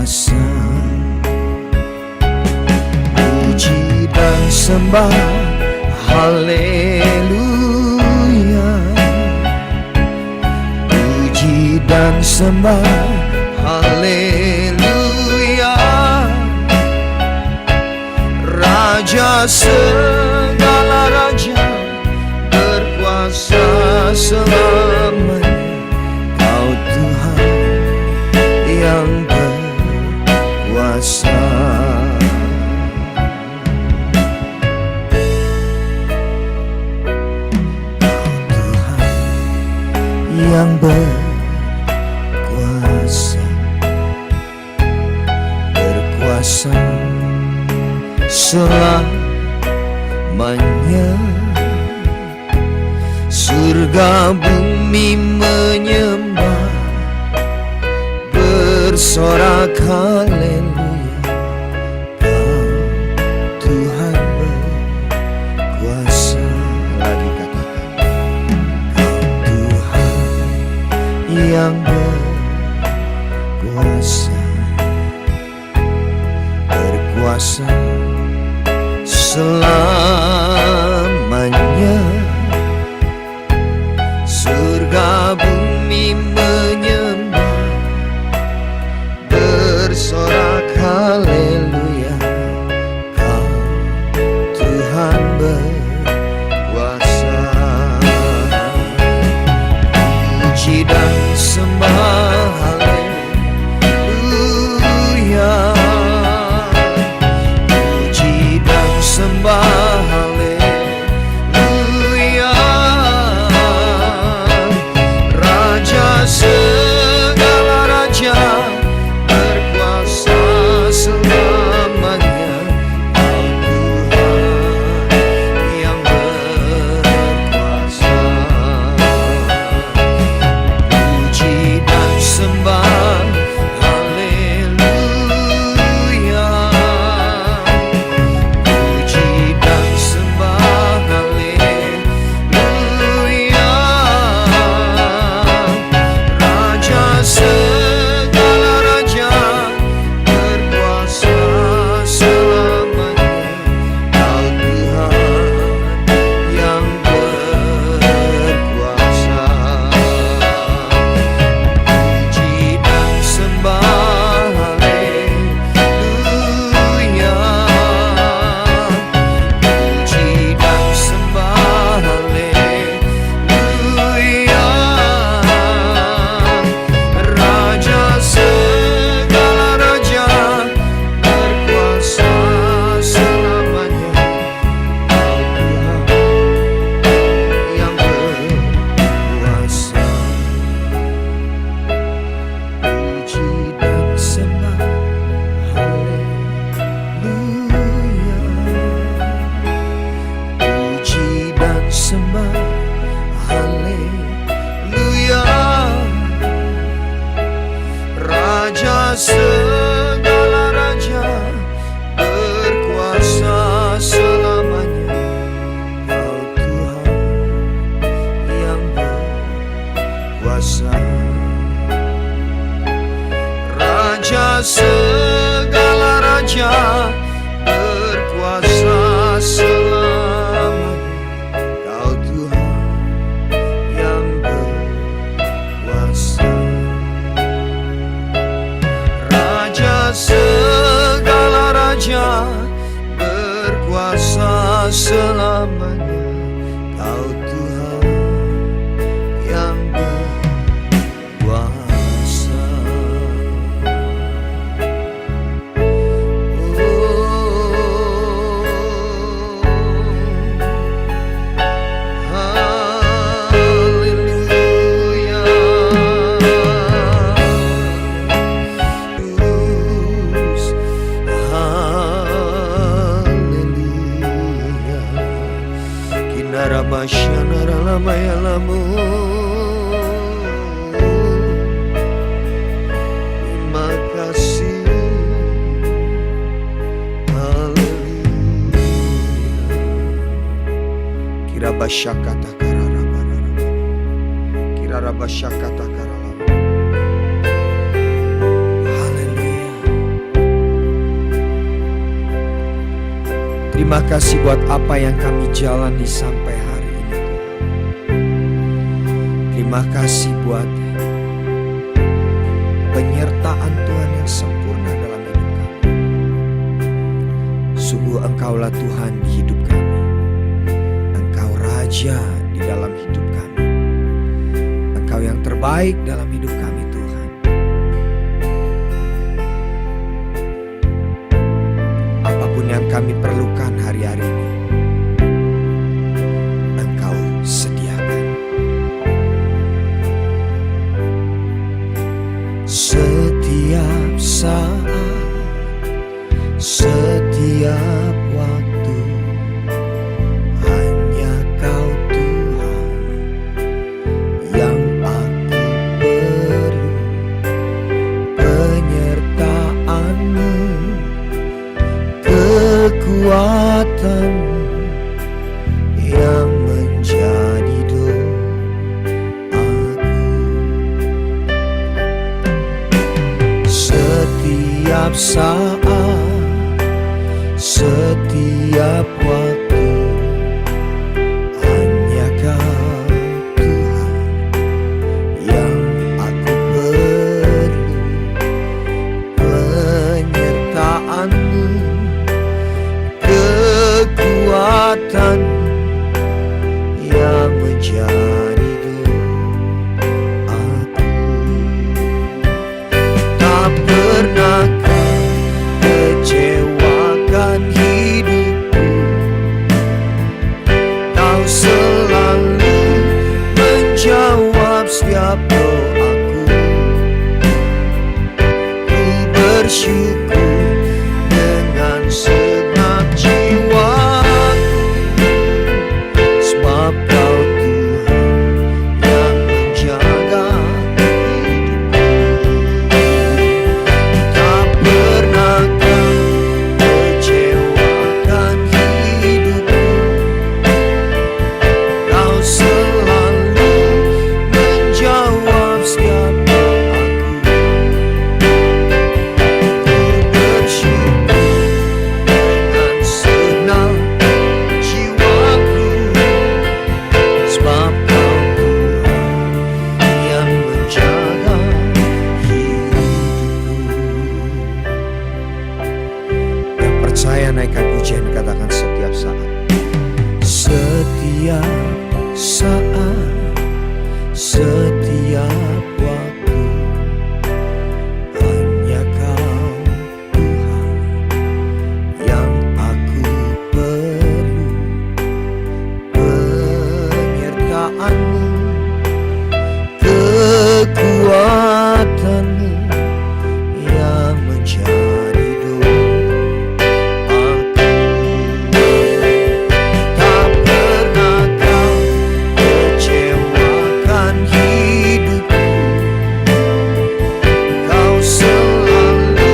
berkuasa. Puji dan sembah, haleluya. Puji dan sembah, haleluya. Raja segala raja, berkuasa selamanya. Kau Tuhan yang berkuasa. Kau Tuhan yang berkuasa. Berkuasa selamanya. Surga bumi menyembah, bersorak haleluya. Kau Tuhan berkuasa. Lagi katakan, Kau Tuhan yang berkuasa. Berkuasa selamanya. Surga bumi menyembah, bersorak haleluya. Kau Tuhan berkuasa. Puji dan sembah, haleluya. Puji dan sembah, haleluya. Raja segala raja, berkuasa selamanya. Kau Tuhan yang berkuasa. Puji dan sembah, haleluya. Puji dan sembah, haleluya. Raja segala raja, berkuasa selamanya. Kau Tuhan yang berkuasa. Puji dan sembah, haleluya. Puji dan sembah, haleluya. Raja segala raja, berkuasa selamanya. Kau Tuhan yang berkuasa. Puji dan sembah, haleluya. Puji dan sembah, haleluya. Raja segala raja, berkuasa selamanya. Kau Tuhan yang berkuasa. Raja segala raja, berkuasa selamanya. Kau Tuhan yang berkuasa. Raja segala raja, berkuasa selamanya. Kau Tuhan yang berkuasa. Haleluya. Haleluya. Kinarabasyana ralamaya lamu. Terima kasih. Haleluya. Kirabasyakata kararabarara. Kirarabasyakata kararabarara. Haleluya. Terima kasih buat apa yang kami jalani sampai hari ini. Terima kasih buat penyertaan Tuhan yang sempurna dalam hidup kami. Sungguh Engkaulah Tuhan di hidup kami. Engkau Raja di dalam hidup kami. Engkau yang terbaik dalam hidup kami, Tuhan. Apapun yang kami perlukan hari-hari ini, Engkau sediakan. Setiap saat, setiap waktu, hanya Kau Tuhan yang aku perlu. Penyertaan-Mu, kekuatan-Mu yang menjadi doaku. Setiap saat, setiap waktu, hanya Kau Tuhan yang aku perlu. Penyertaan-Mu, kekuatan yang menjadi doaku. Tak pernah Kau kecewakan hidupku. Kau selalu menjawab setiap doaku. Ku bersyukur dengan segenap jiwaku, sebab Kau Tuhan yang menjaga hidupku. Tak pernah Kau kecewakan hidupku. Kau selalu menjawab setiap doaku. Ku bersyukur dengan segenap jiwaku, sebab Kau Tuhan yang menjaga hidupku. Yang percaya naikkan pujian, katakan setiap saat. Setiap saat, setiap waktu, hanya Kau Tuhan yang aku perlu. Penyertaan-Mu, kekuatan-Mu yang menjadi doaku. Tak pernah Kau kecewakan hidupku. Kau selalu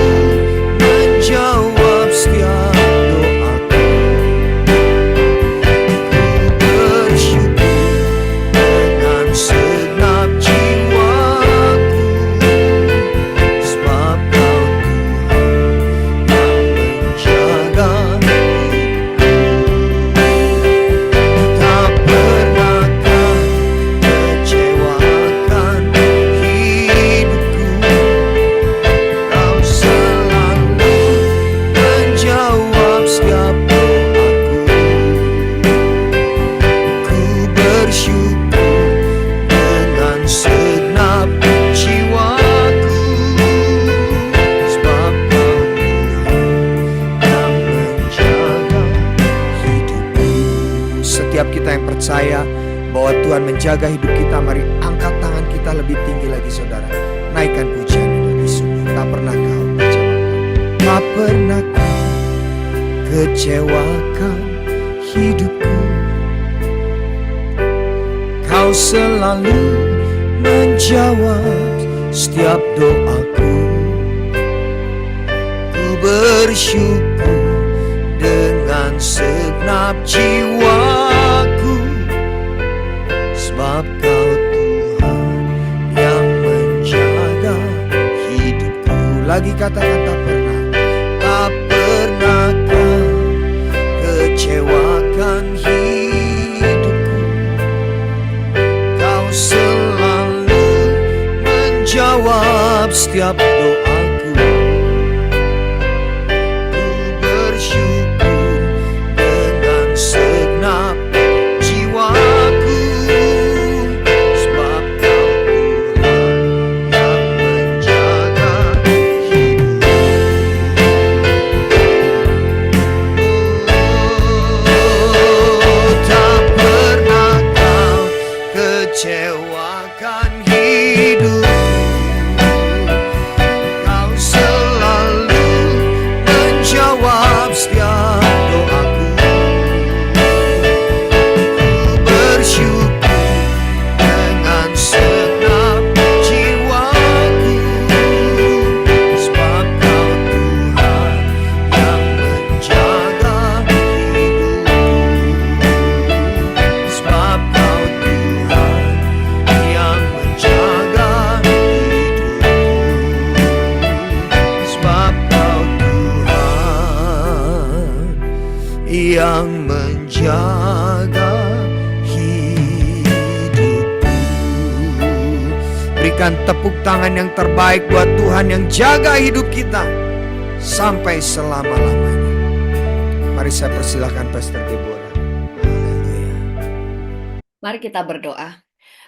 menjawab setiap doaku. Ku bersyukur dengan segenap jiwaku, sebab Kau Tuhan yang menjaga hidupku. Tak pernah Kau kecewakan hidupku. Kau selalu menjawab setiap doaku. Ku bersyukur dengan segenap jiwaku, sebab Kau Tuhan yang menjaga hidupku. Setiap kita yang percaya bahwa Tuhan menjaga hidup kita, mari angkat tangan kita lebih tinggi lagi, saudara. Naikkan pujian itu. Sungguh tak pernah Kau kecewakan. Tak pernah Kau kecewakan hidupku. Kau selalu menjawab setiap doaku. Ku bersyukur dengan segenap jiwaku, sebab Kau Tuhan yang menjaga hidupku. Lagi katakan tak pernah Kau setiap doaku. Ku bersyukur dengan segenap jiwaku, sebab Kau Tuhan yang menjaga hidupku. Tak pernah Kau kecewakan hidupku. Kau selalu menjawab setiap doaku. Ku bersyukur dengan segenap jiwaku, sebab Kau Tuhan yang menjaga hidupku. Sebab Kau Tuhan yang menjaga hidupku. Sebab Kau Tuhan yang menjaga hidupku. Berikan tepuk tangan yang terbaik buat Tuhan yang jaga hidup kita sampai selama-lamanya. Mari saya persilahkan Pastor Deborah. Haleluya. Mari kita berdoa.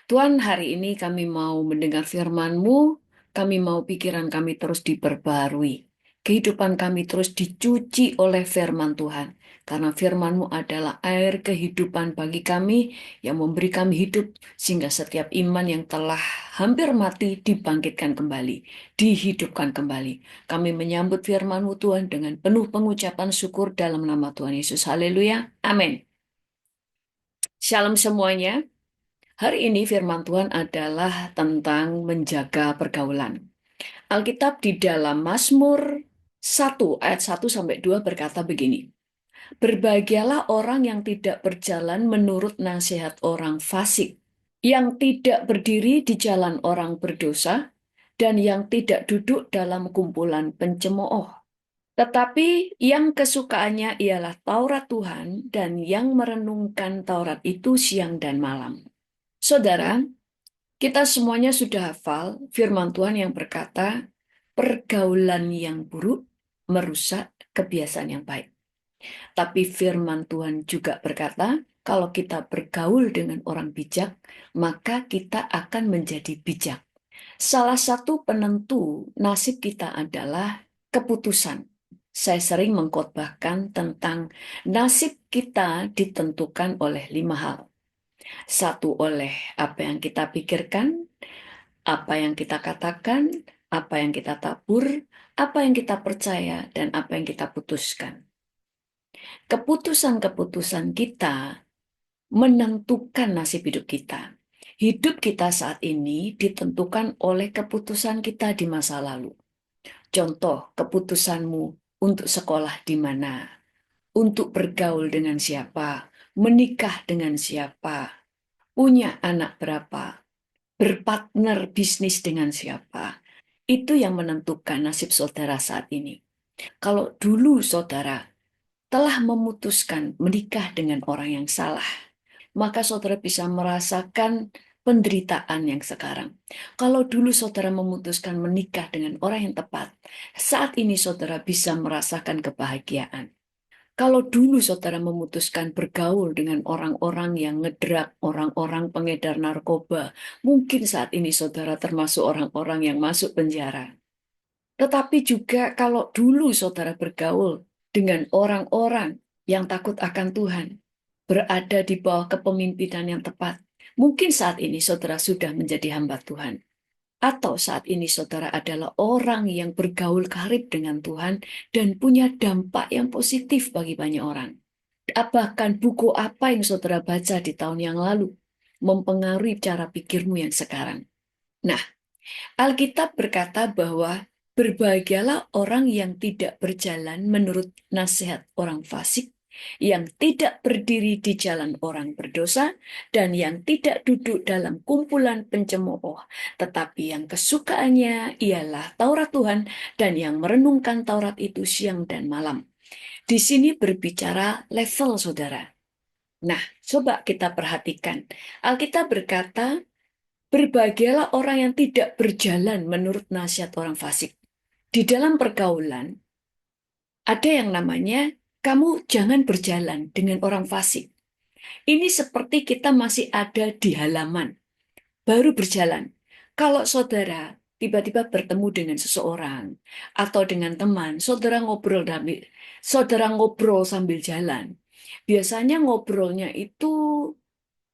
Tuhan, hari ini kami mau mendengar firman-Mu, kami mau pikiran kami terus diperbarui. Kehidupan kami terus dicuci oleh firman Tuhan. Karena firman-Mu adalah air kehidupan bagi kami yang memberi kami hidup, sehingga setiap iman yang telah hampir mati dibangkitkan kembali, dihidupkan kembali. Kami menyambut firman-Mu Tuhan dengan penuh pengucapan syukur dalam nama Tuhan Yesus. Haleluya. Amin. Shalom semuanya. Hari ini firman Tuhan adalah tentang menjaga pergaulan. Alkitab di dalam Mazmur 1 ayat 1 sampai 2 berkata begini. Berbahagialah orang yang tidak berjalan menurut nasihat orang fasik, yang tidak berdiri di jalan orang berdosa, dan yang tidak duduk dalam kumpulan pencemooh. Tetapi yang kesukaannya ialah Taurat Tuhan, dan yang merenungkan Taurat itu siang dan malam. Saudara, kita semuanya sudah hafal firman Tuhan yang berkata, pergaulan yang buruk merusak kebiasaan yang baik. Tapi firman Tuhan juga berkata, kalau kita bergaul dengan orang bijak, maka kita akan menjadi bijak. Salah satu penentu nasib kita adalah keputusan. Saya sering mengkhotbahkan tentang nasib kita ditentukan oleh 5 hal. 1, oleh apa yang kita pikirkan, apa yang kita katakan, apa yang kita tabur, apa yang kita percaya, dan apa yang kita putuskan. Keputusan-keputusan kita menentukan nasib hidup kita. Hidup kita saat ini ditentukan oleh keputusan kita di masa lalu. Contoh, keputusanmu untuk sekolah di mana, untuk bergaul dengan siapa, menikah dengan siapa, punya anak berapa, berpartner bisnis dengan siapa. Itu yang menentukan nasib saudara saat ini. Kalau dulu saudara telah memutuskan menikah dengan orang yang salah, maka saudara bisa merasakan penderitaan yang sekarang. Kalau dulu saudara memutuskan menikah dengan orang yang tepat, saat ini saudara bisa merasakan kebahagiaan. Kalau dulu saudara memutuskan bergaul dengan orang-orang yang ngedrak, orang-orang pengedar narkoba, mungkin saat ini saudara termasuk orang-orang yang masuk penjara. Tetapi juga kalau dulu saudara bergaul dengan orang-orang yang takut akan Tuhan, berada di bawah kepemimpinan yang tepat, mungkin saat ini saudara sudah menjadi hamba Tuhan. Atau saat ini saudara adalah orang yang bergaul karib dengan Tuhan dan punya dampak yang positif bagi banyak orang. Bahkan buku apa yang saudara baca di tahun yang lalu mempengaruhi cara pikirmu yang sekarang. Nah, Alkitab berkata bahwa berbahagialah orang yang tidak berjalan menurut nasihat orang fasik, yang tidak berdiri di jalan orang berdosa, dan yang tidak duduk dalam kumpulan pencemooh, tetapi yang kesukaannya ialah Taurat Tuhan, dan yang merenungkan Taurat itu siang dan malam. Di sini berbicara level saudara. Nah, coba kita perhatikan. Alkitab berkata, Berbahagialah orang yang tidak berjalan menurut nasihat orang fasik. Di dalam pergaulan, ada yang namanya kamu jangan berjalan dengan orang fasik. Ini seperti kita masih ada di halaman, baru berjalan. Kalau saudara tiba-tiba bertemu dengan seseorang atau dengan teman, saudara ngobrol sambil jalan. Biasanya ngobrolnya itu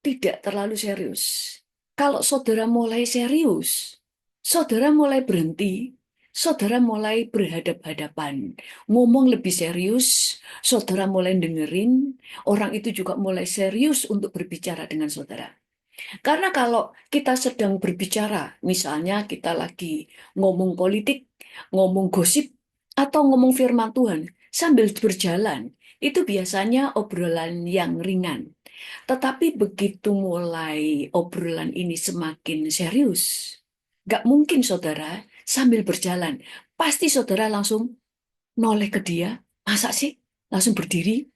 tidak terlalu serius. Kalau saudara mulai serius, saudara mulai berhenti, saudara mulai berhadap-hadapan, ngomong lebih serius, saudara mulai dengerin, orang itu juga mulai serius untuk berbicara dengan saudara. Karena kalau kita sedang berbicara, misalnya kita lagi ngomong politik, ngomong gosip, atau ngomong firman Tuhan sambil berjalan, itu biasanya obrolan yang ringan. Tetapi begitu mulai obrolan ini semakin serius, gak mungkin saudara sambil berjalan. Pasti saudara langsung noleh ke dia. Masa sih? Langsung berdiri?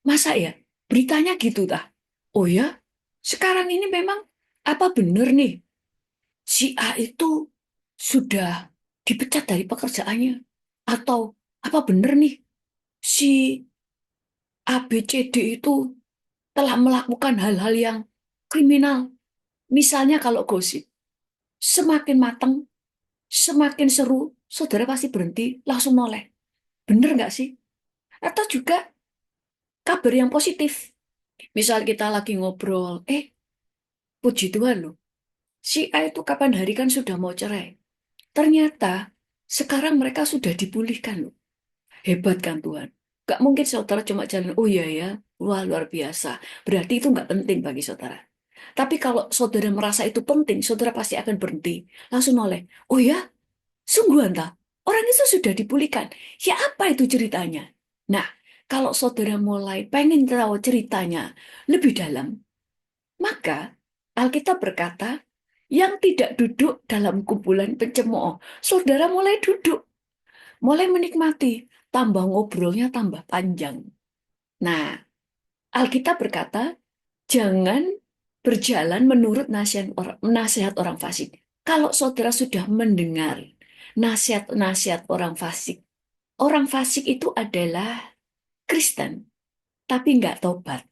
Masa ya? Beritanya gitu tah? Oh ya? Sekarang ini memang apa benar nih? Si A itu sudah dipecat dari pekerjaannya? Atau apa benar nih? Si ABCD itu telah melakukan hal-hal yang kriminal. Misalnya kalau gosip, semakin matang, semakin seru, saudara pasti berhenti, langsung noleh. Bener nggak sih? Atau juga kabar yang positif. Misal kita lagi ngobrol, puji Tuhan loh, si A itu kapan hari kan sudah mau cerai. Ternyata sekarang mereka sudah dipulihkan loh. Hebat kan Tuhan? Gak mungkin saudara cuma jalan, oh iya ya, wah luar biasa. Berarti itu nggak penting bagi saudara. Tapi kalau saudara merasa itu penting, saudara pasti akan berhenti. Langsung noleh, oh ya, sungguhan tak? Orang itu sudah dipulihkan. Ya apa itu ceritanya? Nah, kalau saudara mulai pengen tahu ceritanya lebih dalam, maka Alkitab berkata, yang tidak duduk dalam kumpulan pencemooh, saudara mulai duduk, mulai menikmati, tambah ngobrolnya tambah panjang. Nah, Alkitab berkata, jangan berjalan menurut nasihat orang fasik. Kalau saudara sudah mendengar nasihat-nasihat orang fasik itu adalah Kristen, tapi nggak tobat.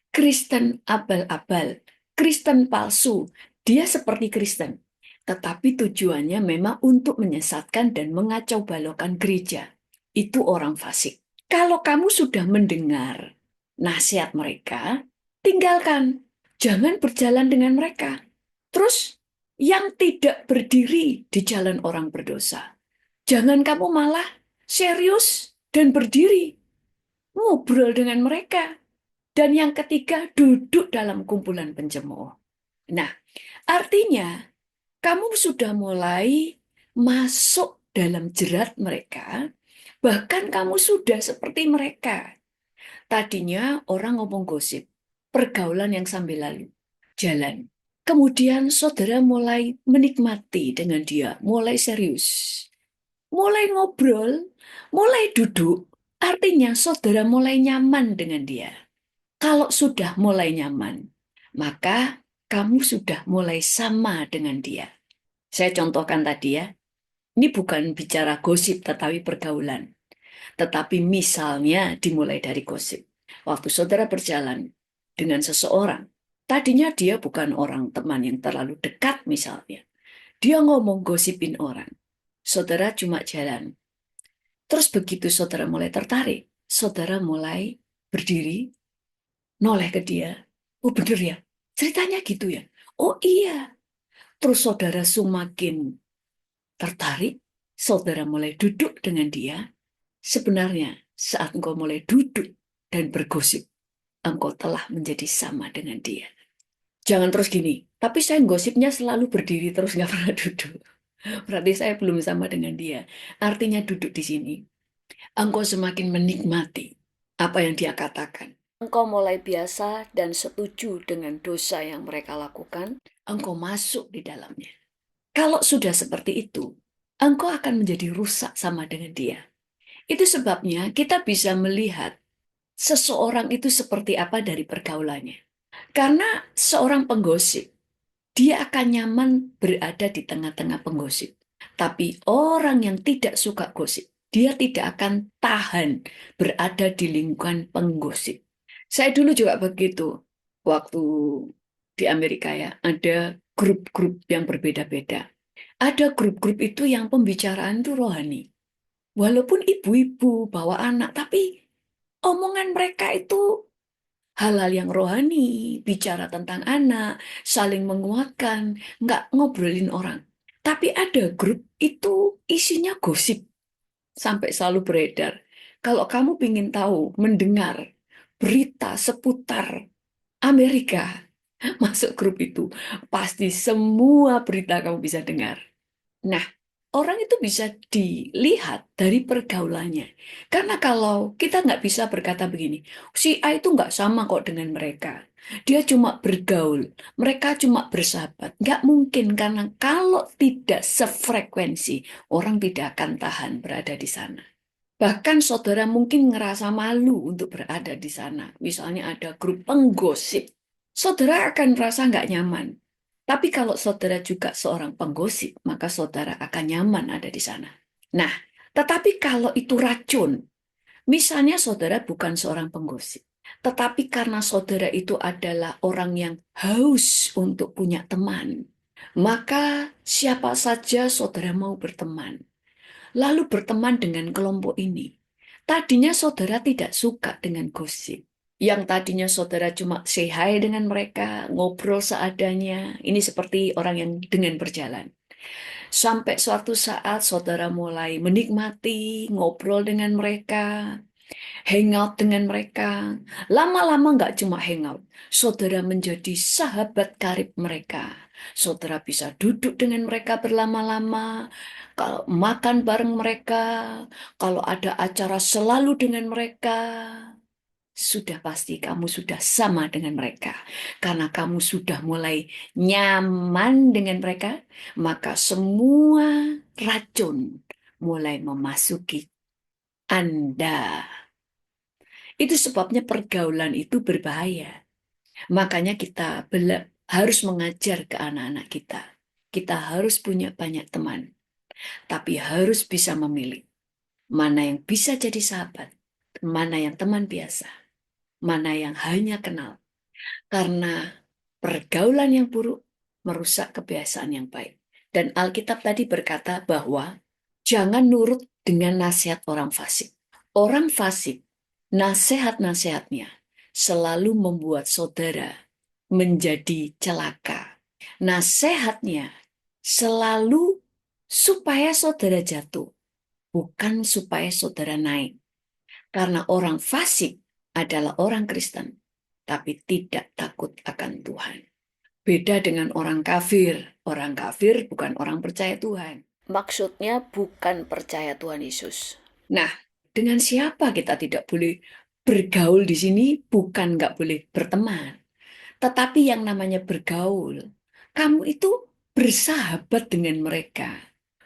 Kristen abal-abal, Kristen palsu. Dia seperti Kristen, tetapi tujuannya memang untuk menyesatkan dan mengacau balaukan gereja. Itu orang fasik. Kalau kamu sudah mendengar nasihat mereka, tinggalkan. Jangan berjalan dengan mereka. Terus, yang tidak berdiri di jalan orang berdosa. Jangan kamu malah serius dan berdiri. Ngobrol dengan mereka. Dan yang ketiga, duduk dalam kumpulan pencemooh. Nah, artinya kamu sudah mulai masuk dalam jerat mereka, bahkan kamu sudah seperti mereka. Tadinya orang ngomong gosip, pergaulan yang sambil lalu, jalan. Kemudian saudara mulai menikmati dengan dia, mulai serius, mulai ngobrol, mulai duduk. Artinya saudara mulai nyaman dengan dia. Kalau sudah mulai nyaman, maka kamu sudah mulai sama dengan dia. Saya contohkan tadi ya, ini bukan bicara gosip tetapi pergaulan. Tetapi misalnya dimulai dari gosip. Waktu saudara berjalan dengan seseorang, tadinya dia bukan orang teman yang terlalu dekat misalnya. Dia ngomong gosipin orang. Saudara cuma jalan. Terus begitu saudara mulai tertarik, saudara mulai berdiri, noleh ke dia. Oh bener ya, ceritanya gitu ya. Oh iya. Terus saudara semakin tertarik, saudara mulai duduk dengan dia. Sebenarnya saat engkau mulai duduk dan bergosip, engkau telah menjadi sama dengan dia. Jangan terus gini, tapi saya gosipnya selalu berdiri terus nggak pernah duduk. Berarti saya belum sama dengan dia. Artinya duduk di sini, engkau semakin menikmati apa yang dia katakan. Engkau mulai biasa dan setuju dengan dosa yang mereka lakukan, engkau masuk di dalamnya. Kalau sudah seperti itu, engkau akan menjadi rusak sama dengan dia. Itu sebabnya kita bisa melihat seseorang itu seperti apa dari pergaulannya. Karena seorang penggosip, dia akan nyaman berada di tengah-tengah penggosip. Tapi orang yang tidak suka gosip, dia tidak akan tahan berada di lingkungan penggosip. Saya dulu juga begitu. Waktu di Amerika ya, ada grup-grup yang berbeda-beda. Ada grup-grup itu yang pembicaraan itu rohani. Walaupun ibu-ibu bawa anak, tapi omongan mereka itu hal-hal yang rohani, bicara tentang anak, saling menguatkan, nggak ngobrolin orang. Tapi ada grup itu isinya gosip, sampai selalu beredar. Kalau kamu ingin tahu, mendengar berita seputar Amerika, masuk grup itu, pasti semua berita kamu bisa dengar. Nah, orang itu bisa dilihat dari pergaulannya. Karena kalau kita nggak bisa berkata begini, si A itu nggak sama kok dengan mereka. Dia cuma bergaul, mereka cuma bersahabat. Nggak mungkin, karena kalau tidak sefrekuensi, orang tidak akan tahan berada di sana. Bahkan saudara mungkin ngerasa malu untuk berada di sana. Misalnya ada grup penggosip. Saudara akan merasa nggak nyaman. Tapi kalau saudara juga seorang penggosip, maka saudara akan nyaman ada di sana. Nah, tetapi kalau itu racun, misalnya saudara bukan seorang penggosip, tetapi karena saudara itu adalah orang yang haus untuk punya teman, maka siapa saja saudara mau berteman lalu berteman dengan kelompok ini. Tadinya saudara tidak suka dengan gosip. Yang tadinya saudara cuma say hi dengan mereka, ngobrol seadanya. Ini seperti orang yang dengan berjalan. Sampai suatu saat saudara mulai menikmati ngobrol dengan mereka, hangout dengan mereka. Lama-lama nggak cuma hangout, saudara menjadi sahabat karib mereka. Saudara bisa duduk dengan mereka berlama-lama, kalau makan bareng mereka, kalau ada acara selalu dengan mereka. Sudah pasti kamu sudah sama dengan mereka. Karena kamu sudah mulai nyaman dengan mereka, maka semua racun mulai memasuki Anda. Itu sebabnya pergaulan itu berbahaya. Makanya kita harus mengajar ke anak-anak kita. Kita harus punya banyak teman, tapi harus bisa memilih mana yang bisa jadi sahabat, mana yang teman biasa, mana yang hanya kenal. Karena pergaulan yang buruk merusak kebiasaan yang baik. Dan Alkitab tadi berkata bahwa jangan nurut dengan nasihat orang fasik. Orang fasik, nasihat-nasihatnya selalu membuat saudara menjadi celaka. Nasihatnya selalu supaya saudara jatuh, bukan supaya saudara naik. Karena orang fasik adalah orang Kristen, tapi tidak takut akan Tuhan. Beda dengan orang kafir. Orang kafir bukan orang percaya Tuhan. Maksudnya bukan percaya Tuhan Yesus. Nah, dengan siapa kita tidak boleh bergaul di sini? Bukan nggak boleh berteman. Tetapi yang namanya bergaul, kamu itu bersahabat dengan mereka.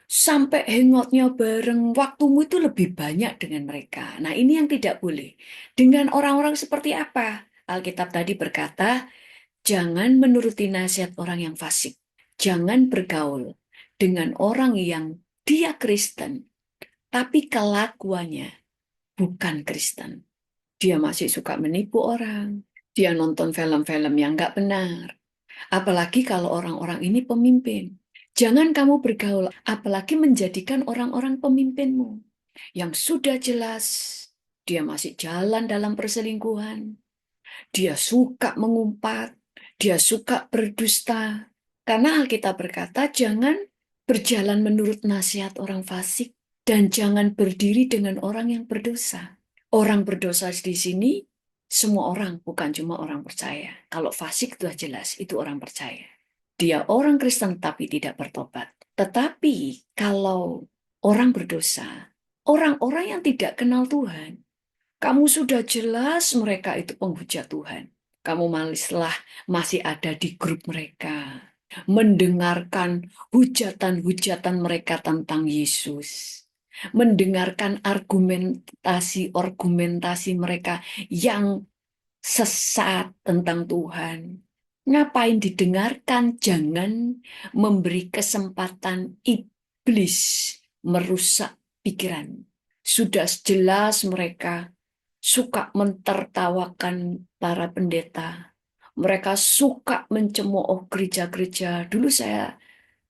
Sampai hangoutnya bareng, waktumu itu lebih banyak dengan mereka. Nah, ini yang tidak boleh. Dengan orang-orang seperti apa? Alkitab tadi berkata, jangan menuruti nasihat orang yang fasik. Jangan bergaul dengan orang yang dia Kristen, tapi kelakuannya bukan Kristen. Dia masih suka menipu orang. Dia nonton film-film yang nggak benar. Apalagi kalau orang-orang ini pemimpin. Jangan kamu bergaul, apalagi menjadikan orang-orang pemimpinmu. Yang sudah jelas, dia masih jalan dalam perselingkuhan. Dia suka mengumpat, dia suka berdusta. Karena Alkitab berkata, jangan berjalan menurut nasihat orang fasik dan jangan berdiri dengan orang yang berdosa. Orang berdosa di sini, semua orang, bukan cuma orang percaya. Kalau fasik itu jelas, itu orang percaya. Dia orang Kristen tapi tidak bertobat. Tetapi kalau orang berdosa, orang-orang yang tidak kenal Tuhan, kamu sudah jelas mereka itu penghujat Tuhan. Kamu masih ada di grup mereka. Mendengarkan hujatan-hujatan mereka tentang Yesus. Mendengarkan argumentasi-argumentasi mereka yang sesat tentang Tuhan. Ngapain didengarkan? Jangan memberi kesempatan iblis merusak pikiran. Sudah jelas mereka suka mentertawakan para pendeta. Mereka suka mencemooh gereja-gereja. Dulu saya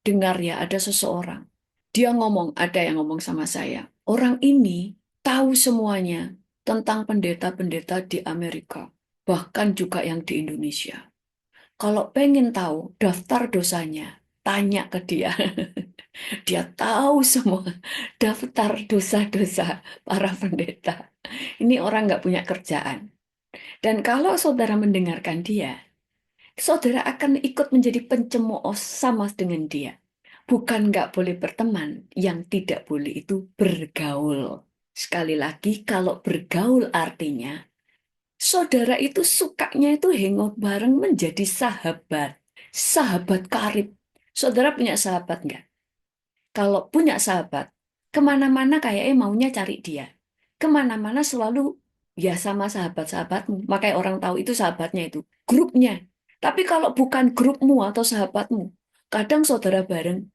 dengar ya ada seseorang. Dia ngomong, ada yang ngomong sama saya. Orang ini tahu semuanya tentang pendeta-pendeta di Amerika. Bahkan juga yang di Indonesia. Kalau pengen tahu daftar dosanya, tanya ke dia. Dia tahu semua daftar dosa-dosa para pendeta. Ini orang nggak punya kerjaan. Dan kalau saudara mendengarkan dia, saudara akan ikut menjadi pencemooh sama dengan dia. Bukan nggak boleh berteman, yang tidak boleh itu bergaul. Sekali lagi, kalau bergaul artinya, saudara itu sukanya itu hangout bareng menjadi sahabat. Sahabat karib. Saudara punya sahabat nggak? Kalau punya sahabat, kemana-mana kayaknya maunya cari dia. Kemana-mana selalu ya sama sahabat-sahabatmu. Makanya orang tahu itu sahabatnya itu. Grupnya. Tapi kalau bukan grupmu atau sahabatmu, kadang saudara bareng,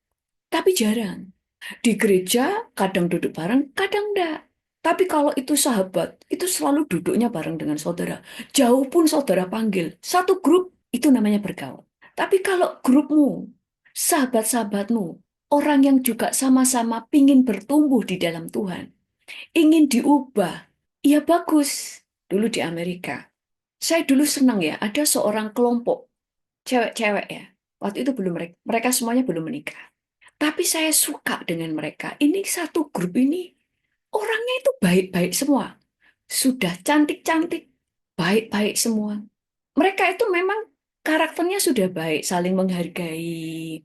tapi jarang. Di gereja kadang duduk bareng, kadang enggak. Tapi kalau itu sahabat, itu selalu duduknya bareng dengan saudara. Jauh pun saudara panggil, satu grup itu namanya bergaul. Tapi kalau grupmu, sahabat-sahabatmu, orang yang juga sama-sama pingin bertumbuh di dalam Tuhan, ingin diubah, ya bagus. Dulu di Amerika, saya dulu senang ya, ada seorang kelompok cewek-cewek ya. Waktu itu belum mereka semuanya belum menikah. Tapi saya suka dengan mereka. Ini satu grup ini orangnya itu baik-baik semua. Sudah cantik-cantik, baik-baik semua. Mereka itu memang karakternya sudah baik, saling menghargai,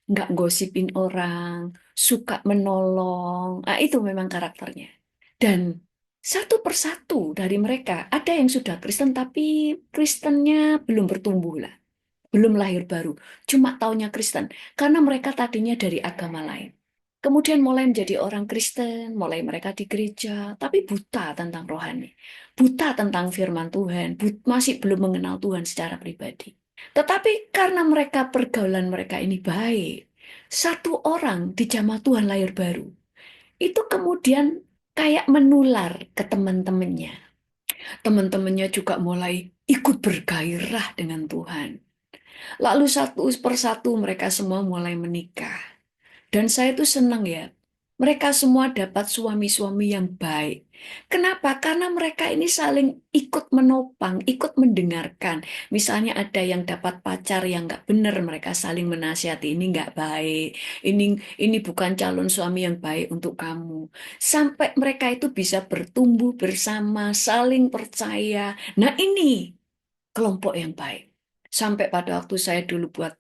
nggak gosipin orang, suka menolong. Nah, itu memang karakternya. Dan satu persatu dari mereka, ada yang sudah Kristen, tapi Kristennya belum bertumbuh lah. Belum lahir baru, cuma taunya Kristen. Karena mereka tadinya dari agama lain. Kemudian mulai menjadi orang Kristen, mulai mereka di gereja, tapi buta tentang rohani. Buta tentang firman Tuhan, masih belum mengenal Tuhan secara pribadi. Tetapi karena mereka pergaulan mereka ini baik, satu orang di jamaah Tuhan lahir baru, itu kemudian kayak menular ke teman-temannya. Teman-temannya juga mulai ikut bergairah dengan Tuhan. Lalu satu persatu mereka semua mulai menikah. Dan saya tuh senang ya. Mereka semua dapat suami-suami yang baik. Kenapa? Karena mereka ini saling ikut menopang, ikut mendengarkan. Misalnya ada yang dapat pacar yang nggak benar, mereka saling menasihati, ini nggak baik, ini bukan calon suami yang baik untuk kamu. Sampai mereka itu bisa bertumbuh bersama, saling percaya. Nah ini kelompok yang baik. Sampai pada waktu saya dulu buat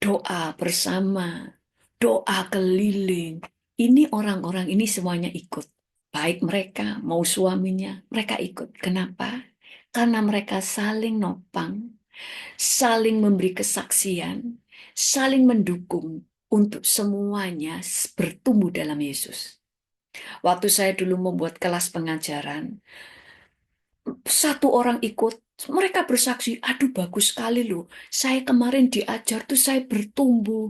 doa bersama, doa keliling. Ini orang-orang ini semuanya ikut. Baik mereka, mau suaminya, mereka ikut. Kenapa? Karena mereka saling nopang, saling memberi kesaksian, saling mendukung untuk semuanya bertumbuh dalam Yesus. Waktu saya dulu membuat kelas pengajaran, satu orang ikut, mereka bersaksi, aduh bagus sekali loh. Saya kemarin diajar tuh saya bertumbuh.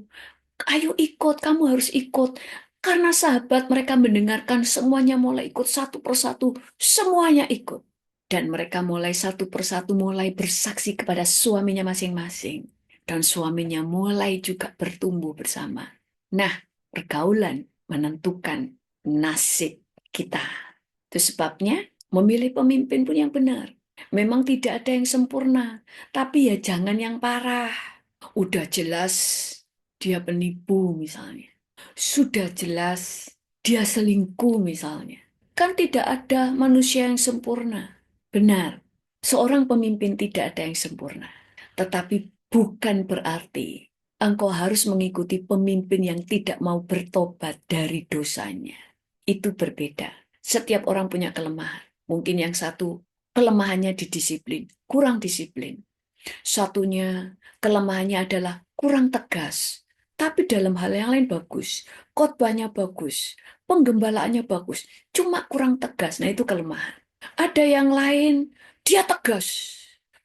Ayo ikut, kamu harus ikut. Karena sahabat mereka mendengarkan semuanya mulai ikut satu persatu, semuanya ikut. Dan mereka mulai satu persatu mulai bersaksi kepada suaminya masing-masing. Dan suaminya mulai juga bertumbuh bersama. Nah, pergaulan menentukan nasib kita. Itu sebabnya memilih pemimpin pun yang benar. Memang tidak ada yang sempurna, tapi ya jangan yang parah. Udah jelas dia penipu misalnya. Sudah jelas dia selingkuh misalnya. Kan tidak ada manusia yang sempurna. Benar, seorang pemimpin tidak ada yang sempurna. Tetapi bukan berarti engkau harus mengikuti pemimpin yang tidak mau bertobat dari dosanya. Itu berbeda. Setiap orang punya kelemahan. Mungkin yang satu kelemahannya di disiplin, kurang disiplin. Satunya kelemahannya adalah kurang tegas. Tapi dalam hal yang lain bagus. Khotbahnya bagus. Penggembalaannya bagus. Cuma kurang tegas. Nah itu kelemahan. Ada yang lain, dia tegas.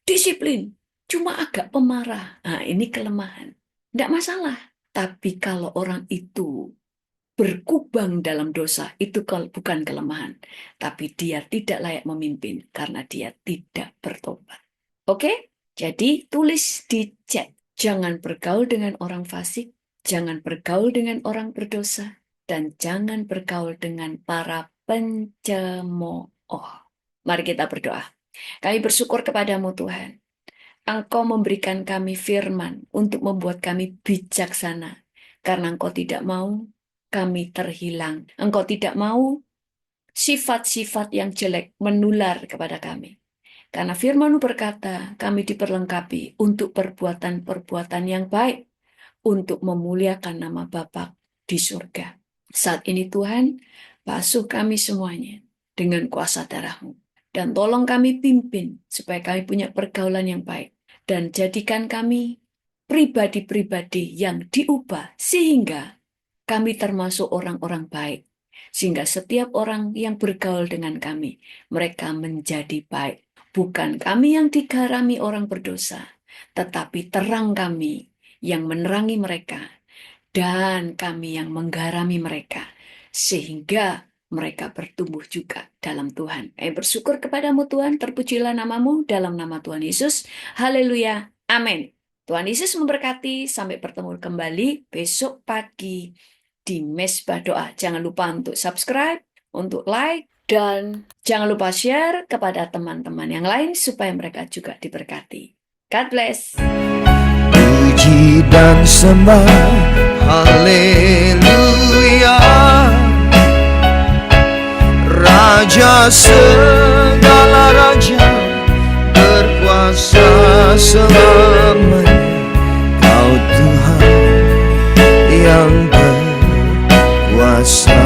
Disiplin. cuma agak pemarah. Nah, ini kelemahan. Tidak masalah. Tapi kalau orang itu berkubang dalam dosa, itu bukan kelemahan. Tapi dia tidak layak memimpin karena dia tidak bertobat. Oke? Jadi tulis di chat. Jangan bergaul dengan orang fasik, jangan bergaul dengan orang berdosa, dan jangan bergaul dengan para pencemooh. Mari kita berdoa. Kami bersyukur kepadamu Tuhan. Engkau memberikan kami firman untuk membuat kami bijaksana. Karena Engkau tidak mau kami terhilang. Engkau tidak mau sifat-sifat yang jelek menular kepada kami. Karena firman-Mu berkata, kami diperlengkapi untuk perbuatan-perbuatan yang baik, untuk memuliakan nama Bapa di surga. Saat ini Tuhan, basuh kami semuanya dengan kuasa darah-Mu. Dan tolong kami pimpin supaya kami punya pergaulan yang baik. Dan jadikan kami pribadi-pribadi yang diubah sehingga kami termasuk orang-orang baik. Sehingga setiap orang yang bergaul dengan kami, mereka menjadi baik. Bukan kami yang digarami orang berdosa, tetapi terang kami yang menerangi mereka, dan kami yang menggarami mereka, sehingga mereka bertumbuh juga dalam Tuhan. Kami bersyukur kepadamu Tuhan, terpujilah namamu dalam nama Tuhan Yesus. Haleluya, amin. Tuhan Yesus memberkati, sampai bertemu kembali besok pagi di Mesbah Doa. Jangan lupa untuk subscribe, untuk like, dan jangan lupa share kepada teman-teman yang lain supaya mereka juga diberkati. God bless. Puji dan sembah, haleluya. Raja segala raja, berkuasa selamanya. Kau Tuhan yang berkuasa.